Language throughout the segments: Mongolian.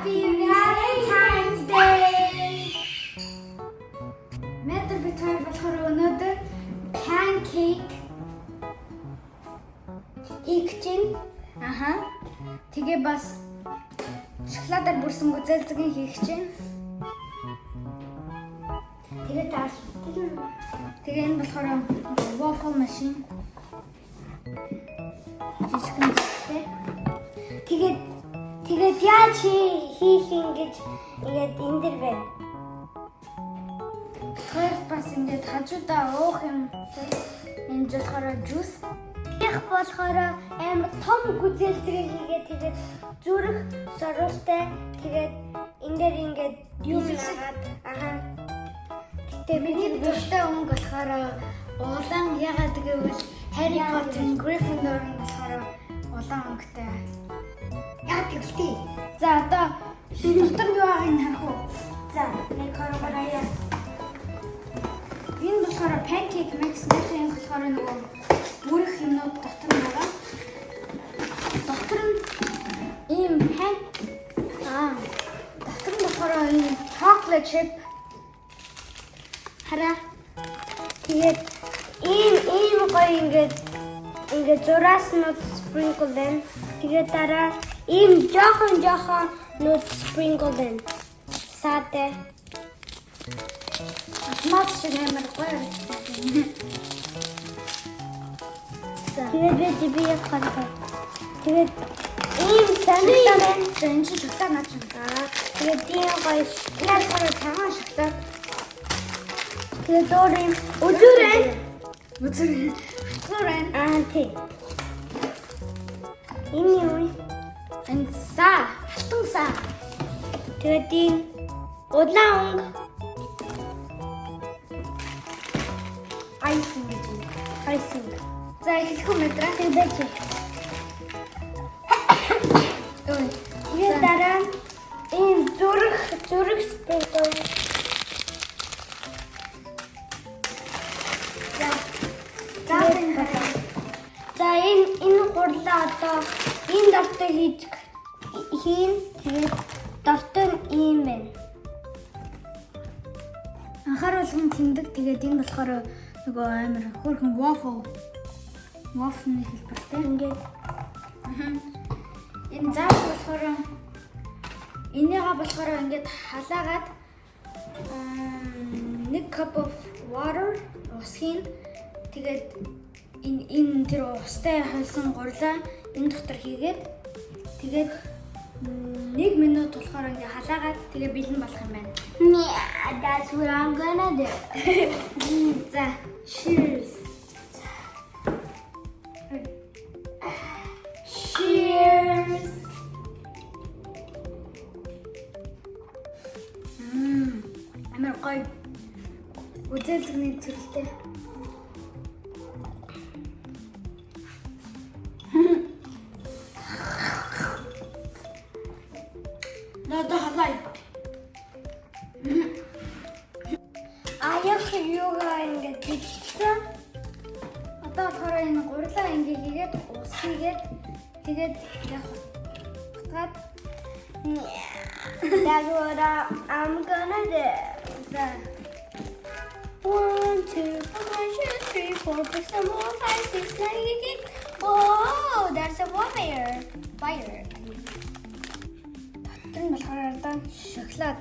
Happy Valentine's Day! Мэдэр бид хоёр болохоор өнөөдөр pancake хийх чинь. Тэгээ бас шоколадаар бүрсэн гүзэлцгийн хийх чинь. Тэгээ энэ болохоор waffle machine. Тэгээд яаж хийх ингэж ингээд энэ дэр байна. Тэгэхээр бас ингээд хажуудаа уух юм. Энэ болохоор juice. Их болохоор амар том гүзэлцгээ хийгээд тэгээд зүрх соролтой тэгээд энэ дэр ингээд юу наагаад Тэгээ миний дуртай өнгө болохоор улаан ягаад гэвэл Harry Potter-ын Gryffindor-ын болохоор улаан өнгөтэй. Яа тэгвчтэй. За одоо дотор юу байгааг харах уу? За нэг хараа. Энэ болохоор pancake mix гэсэн болохоор нөгөө бүрэх юмнууд дотор нь байгаа. Дотор нь ийм дотор нь болохоор ийм chocolate chip хараа. тэгээд ийм гоё ингээд зураас нь sprinkle байна. Тэгээд дараа ийм жоохон нут sprinkle байна. Саате. Мас шиг амар гоё. Тэгээд би яхаа. Тэгээд ийм санаа байна. Энэ чи шоколад наач. Тэгээд тийм гоё Яагаад цагаан шоколад. тэгээд дөрөв үзүрэн. Тий. Энэ юу? Энэ хатан саа. Тэгээд тийм улаан өнгө. Icing гэж. Icing. За хэлэх үү мэдрээ? Тэгээд Ой. тэгээд дараа ийм зүрх sprinkle. За энэ гурлаа одоо энэ дортой хийн тэгээд дортой нь ийм байна. Анхааруулгын тэмдэг тэгээд энэ болохоор нөгөө амар хөөрхөн waffle нэг хэлбэртэй. Ингээд Энэ заах болохоор энийгээ болохоор ингээд халаагаад 1 cup of water ус хийн. Тэгээд энэ тэр устай хойсон гурлаа энэ дотор хийгээд тэгээд 1 минут болохоор ингээ халаагаад тэгээ бэлэн болох юм байна. Yeah, that's what I'm gonna do. За, cheers. Cheers. Амар гоё. Үзэлцгний төрөлтэй. Надад халай. Аяах юугаа ингээд бичсэн. Одоо болохоор энэ гурлаа ингээ хийгээд ус хийгээд тэгээд яг утгаад That's what I'm gonna do. за 1, 2, 3, 4, 5, 6, 7, 8. Oh, that's a fire. fire. Дотор нь болохоор одоо шоколад.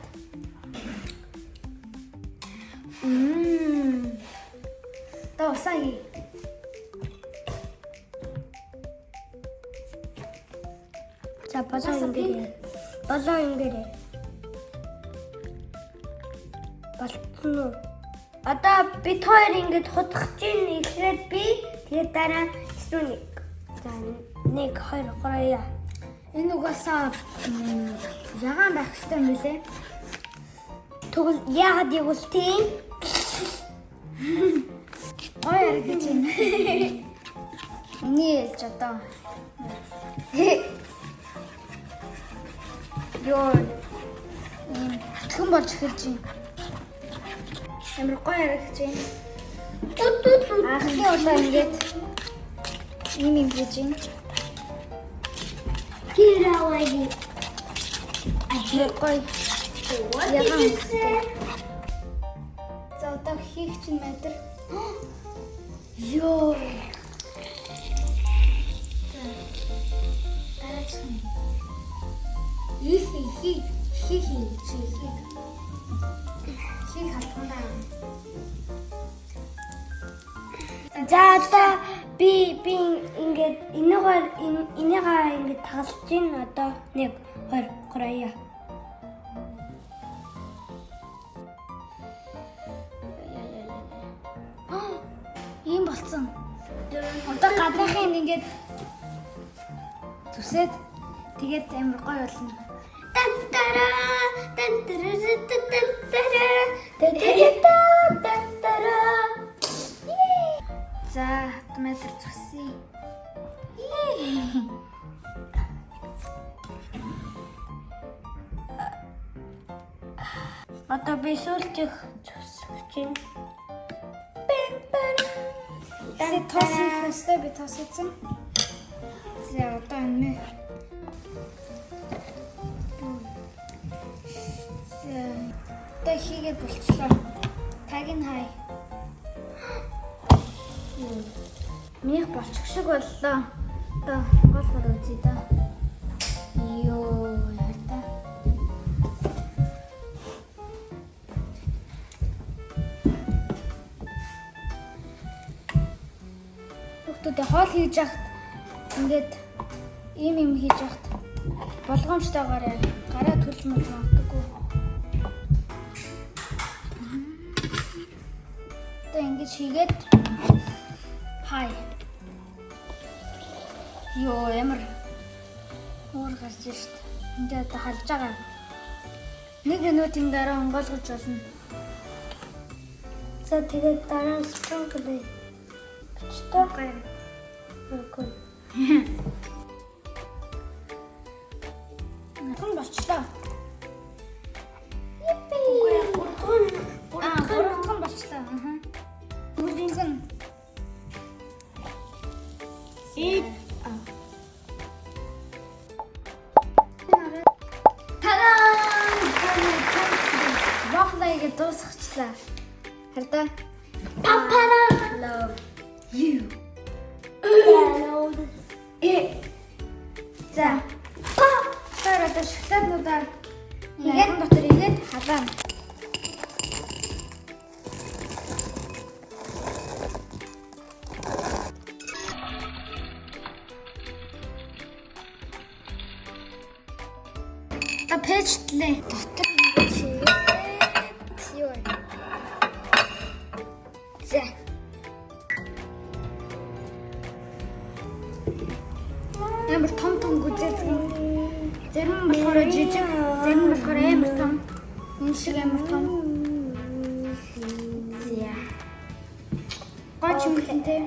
Та усаги. За болоо ингэрээ. Болтон уу? Одоо бид хоёр ингэж худах чинь эхлээд би тэгээд дараа эсвэл за 1 2 3 яа. Энэ угаасаа ягаан байх хэрэгтэй юм билээ. Тэгвэл яагаад явуул тийм? Ой яригч юм. Эний ялж одоо. Ёо. Тхэн болж эхэлж байна. Амар гоё яригч юм. Ахны удаа ингээд ийм хийж байна. Get out of here. I гоё. What Ягаан did you өгөхтэй. say? За одоо хийх чинь мэдэр. Йоо. За. Дараач нь. Хи. Хи хатгандаа. За одоо би ингээд энийгээ ингээд тагалж гин одоо 1 2 3 Ийм болцсон. Одоо гадныхын ингээд зүсээд тэгээд амар гоё болно. Тантара. За, метр зүсээ. Одоо би сүүлчих зүсгэж гин. Тэгээд тоосон хэвчээ би тооссон. За, одоо энэ. За, одоо хийгээд болчихлоо. Таг нь хай. Минийх болчих шиг боллоо. Одоо голгол үзье да. Йоо, яа. Хүүхдүүдээ хоол хийж яхад ингээд ийм хийж яхад болгоомжтойгоор гараа төлж мөн авдаггүй. Одоо ингэж хийгээд хай. Йоо, ямар уур гарч шít. Энд одоо халж байгаа. 1 минутын дараа онгойлгож болно. За тэгээд дараа нь спринклер. Бичтэй. Окей. Тун болчлоо. Юпи. Гурван болчлоо. Гурван. Waffle-ыг дуусгачлаа. Хардаа. Папара. Love you. За. Тэр одоо шоколаднуудаа хийгээд дотор игээд халаана. Та пэжтлээ. Дотор юу. За. Амар том гүзэлдэг. Зарим нь болохоор жижиг, зарим нь болохоор амар том. Энэ шиг амар том. Зя. Гоч юм хэлэнтэй.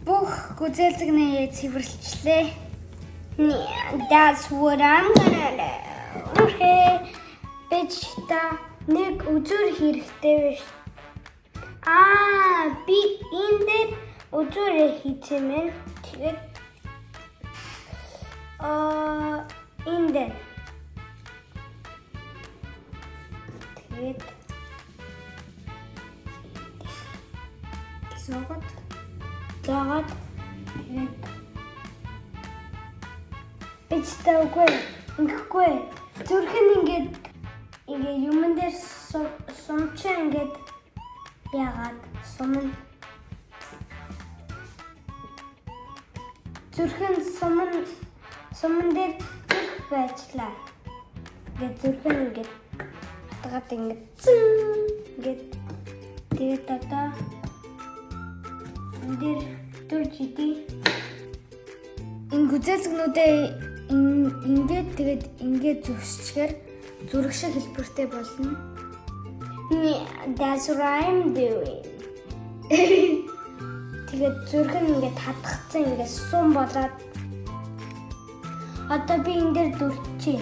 Бүх гүзэлдэг нэ цэвэрлжлээ. That's what I'm gonna do. Okay. Бичта нэг үзүр хэрэгтэй биш. Би энэ дээр үзүрээ хийцэмэн. Тэгээд энэ дээр. Тэгээд Согод. тэгээд бичта үгүй. Ингэхгүй. Зүрх нь ингээд юмн дээр сумчаа ингээд яагаад сумн зүрх нь сумн дээр зүрх байчлаа. Ингээд зүрх нь ингээд хатгаад ингээд ингээд тэгээд одоо энэ дээр дүрж идэв. Энэ гүзэлцгнүүдээ ингээд тэгээд ингээд зүсчихээр зүрх шиг хэлбэртэй болно. That's what I'm doing. Тэгээд зүрх нь ингээд хатгацсан ингээд сум болоод одоо би энэ дээр дүрчээ.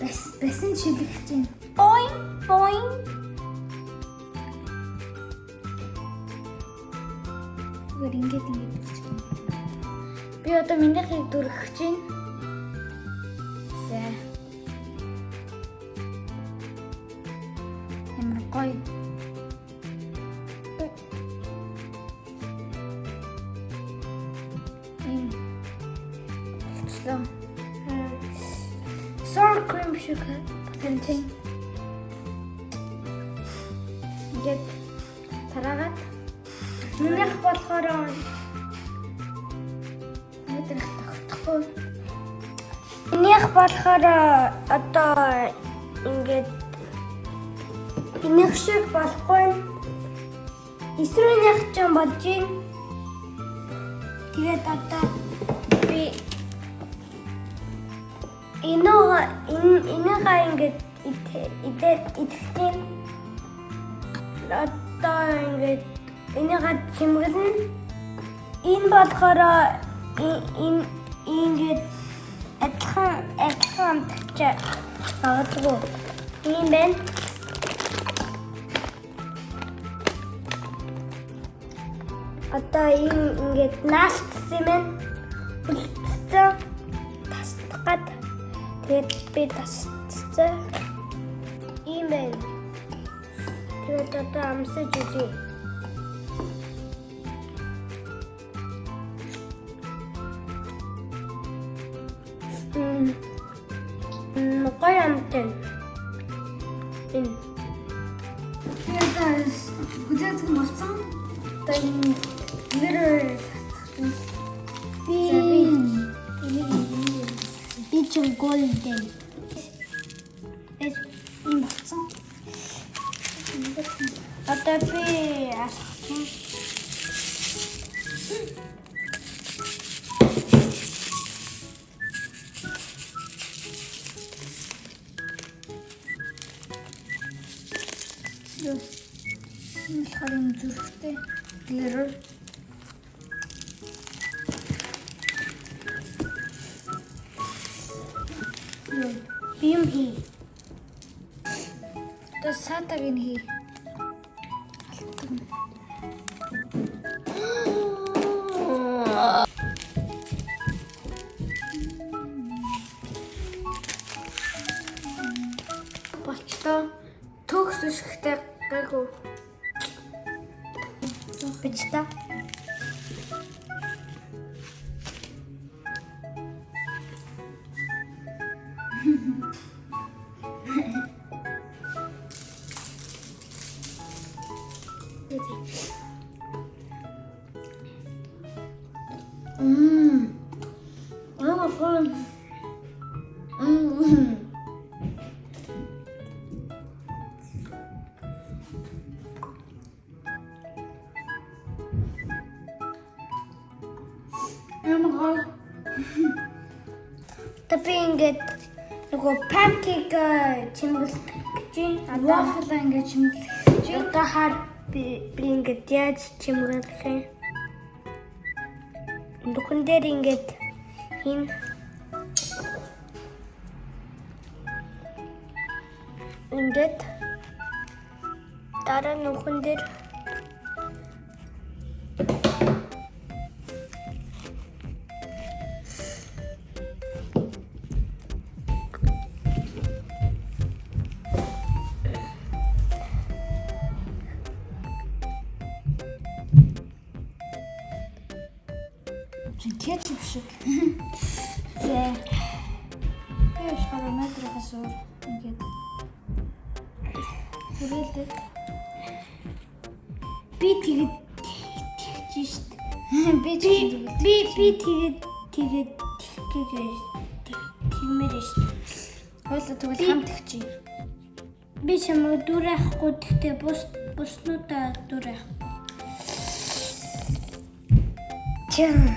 Басан шилэгч чинь. Boing boing. Зүгээр ингээд болчихно. Би одоо минийхийг дүрхэж чинь. За. гоё. Болцлоо. Sour cream шиг Тэнцэн. Ингээд тараагаад минийх болохоор өдөр тогтохгүй. минийх болохоор одоо ингээд энийх шиг болохгүй. Эсрүүнийх ч юм болж юм. Тэгээд одоо би энийгээ ингээд идэхtiin. Одоо ингээд энийгээ чимгэлнэ. Энэ болохоор ингээд адилхан амтгч магадгүй. Ийм байна. Одоо ингээд наалтсан юм байна. Үлдсэн тасдгаад тэгээд би тасцсан. Ийм байна. Тэгээд одоо амсаж үзье. Гоё амтэн. Энэ Тэгээд хүзээцэн болсон. Одоо энэ нэр би ч голден. ийм болсон. Одоо би асуусан. Энэ болохоор юм зүрхтэй glitter. Би юм хий. Одоо сатаг ин хий. Болчлоо. Төгс өшгөхтэй гайгүй. Бич та. Tapi ингээд нөгөө pancake чимгэлж чинь Waffle ингээд чимглэх. одоо хаар би ингээд яаж чимгэлэх юм. Нүхэн дээр ингээд хин ингээд дараа нүхэн дээр Кетчуп шиг. Яаш хараа метрохос ингээд хүрээлээ. би тэгээд тэгж штт. Би тэгээд тэгмээр штт. хойлоо тэгвэл хамт өгчий. Би чамайг дүүрахгүй гэхдээ буснуудаа дүүрахгүй. Чам.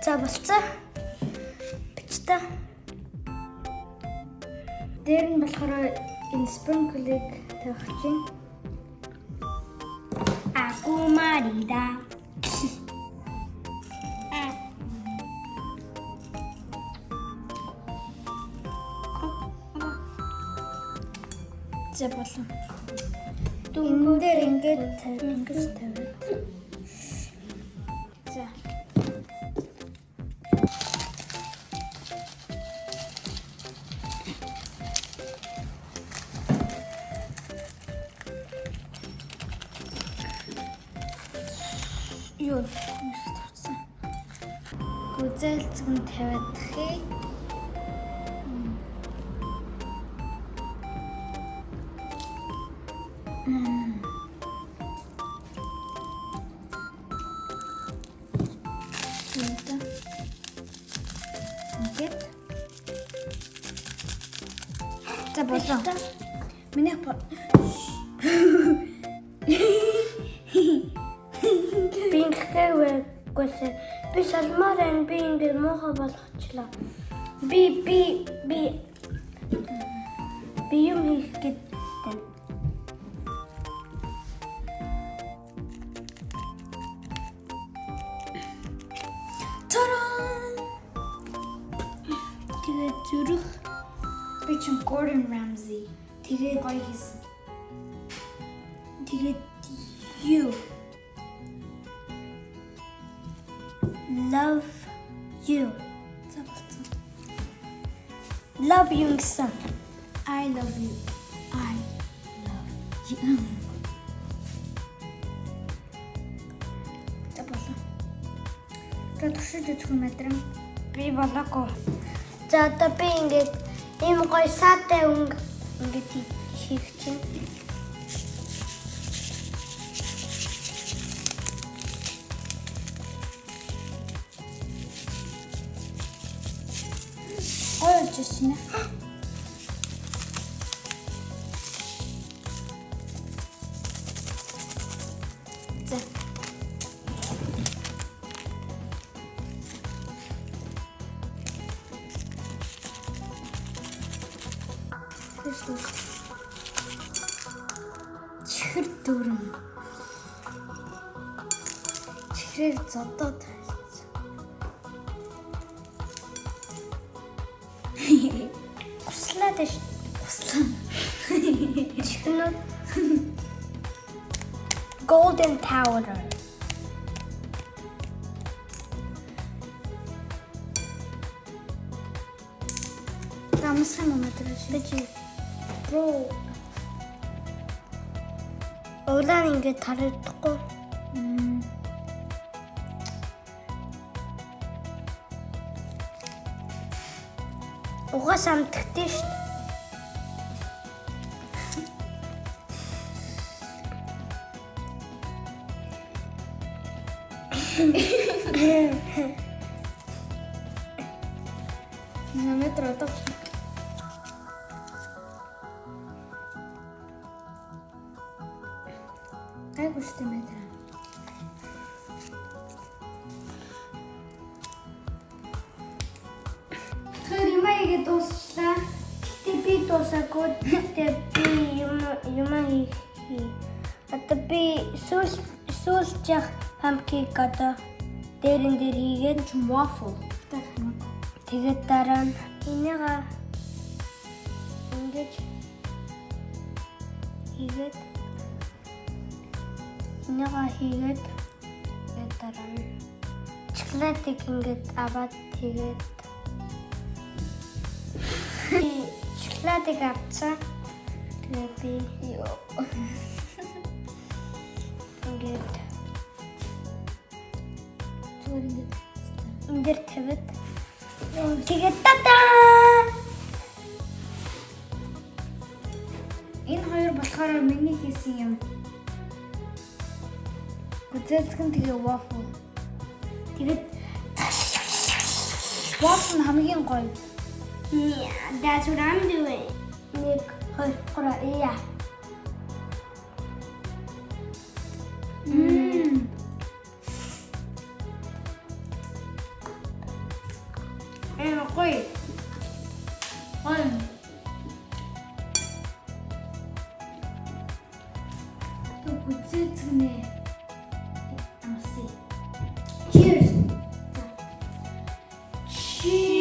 За болцоо. Бичтэй. Дээр нь болохоор энэ sprinkle-ыг тавих чинь. Aku marida. За болон. Дүнгээр дээр ингээд ингэж тавиад. За. гүзээлцэг нь тавиад тахыг. Ингээд. За болоо. Миний Бинхэвээгүйс би салмаар би ингээд муухай болгочлаа. Би юм хийх гэдэг. Таран. Тэгээд зүрх Би ч Gordon Ramsay. тэгээд Гоё хийсэн. тэгээд you love you. За болцсон. Love you гэсэн. I love you. I love you. За болоо. Тэгээд туршиж үзэх юм мадрам. Би болоогүй. За одоо би ингээд ийм гоё саатай өнгө ингээд хийх чинь. Гоё болж байна. За. Чихэр дүүрэн. Чихрээр зодоод Услаад ш. туслаа. Чихнүүд golden powder. Намсах юм мадраш. Бич. Бро. Улаан ингээд тарагдахгүй. Угаас амтгдээ шүү дээ. Метро одоо гайгүй шүү дээ метро. Тэр юм аяг дуусчлаа. Тэ би дуусаагүй. Тэ би юм хийх. Одоо би сүүлжих пампкейк одоо дээрэн дээр хийгээд Waffle. тэгээд дараа нь энийгээ ингэж хийгээд тэгээд дараа нь шоколадыг ингэж аваад тэгээд шоколадыг авцаа. Тэгээд би ингэж эндэр тавьд. Тэгээд тадаа! Энэ хоёр болохоор миний хийсэн юм. Гүзэлцгэн тэгээ waffle. Тэгээд Waffle нь хамгийн гоё. yeah, that's what I'm doing. Нэг хоёр яа. Гоё. Гоё. Тэг гүзэлцгэнэ. Амси. Cheers. Cheers.